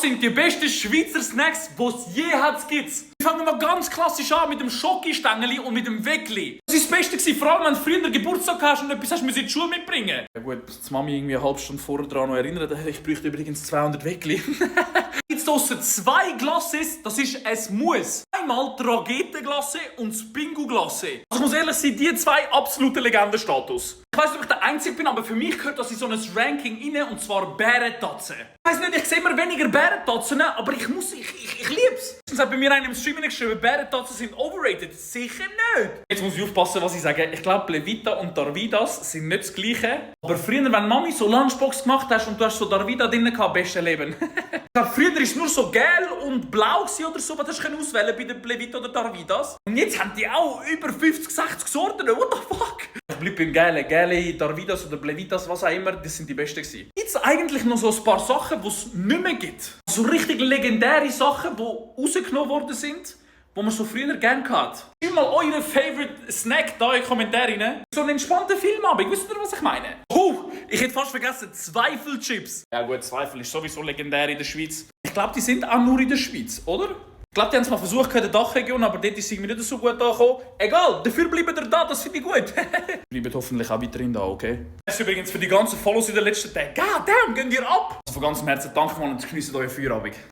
sind die besten Schweizer Snacks, die es je gibt. Wir fangen mal ganz klassisch an mit dem Schokistängeli und mit dem Weckli. Das war das Beste, vor allem wenn du früher Geburtstag hast und etwas hast, musst du in die Schule mitbringen. Ja gut, bis die Mami irgendwie eine halbe Stunde vorher daran noch erinnert, ich bräuchte übrigens 200 Weckli. Jetzt draussen 2 Glaces, das ist ein Muss. Einmal die Ragete-Glace und das Bingo-Glace. Also ich muss ehrlich sein, die 2 absolute Legendenstatus. Ich weiss nicht, ob ich der Einzige bin, aber für mich gehört das in so ein Ranking rein, und zwar Bärentatzen. Ich weiss nicht, ich sehe immer weniger Bärentatzen, aber ich lieb's. Es hat bei mir einer im Streaming geschrieben, Bärentatzen sind overrated. Sicher nicht. Jetzt muss ich aufpassen, was ich sage. Ich glaube, Plevita und Darvidas sind nicht das Gleiche. Aber früher, wenn Mami so Lunchbox gemacht hast und du hast so Darvida drin gehabt, beste Leben. Ich glaube, früher war es nur so gelb und blau oder so, was du auswählen bei den Plevita oder Darvidas. Und jetzt haben die auch über 50, 60 Sorten. What the fuck? Ich bleibe beim Gelben. Gelbe, Darvidas oder Plevitas, was auch immer, das sind die besten gewesen. Jetzt eigentlich noch so ein paar Sachen, die es nicht mehr gibt. So richtig legendäre Sachen, die rausgenommen worden sind, die man so früher gerne hatte. Schreibt mal euren Favorite Snack da in die Kommentare rein. So einen entspannten Filmabend, wisst ihr, was ich meine? Ich hätte fast vergessen, Zweifelchips. Ja gut, Zweifel ist sowieso legendär in der Schweiz. Ich glaube, die sind auch nur in der Schweiz, oder? Ich glaube, die haben es mal versucht in der Dachregion, aber dort ist es irgendwie nicht so gut angekommen. Egal, dafür bleiben ihr da, das finde ich gut. Bleibt hoffentlich auch weiterhin da, okay? Das ist übrigens für die ganzen Follows in den letzten Tagen. God damn, gehen ihr ab! Also von ganzem Herzen danke mal und genießt euren Feierabend.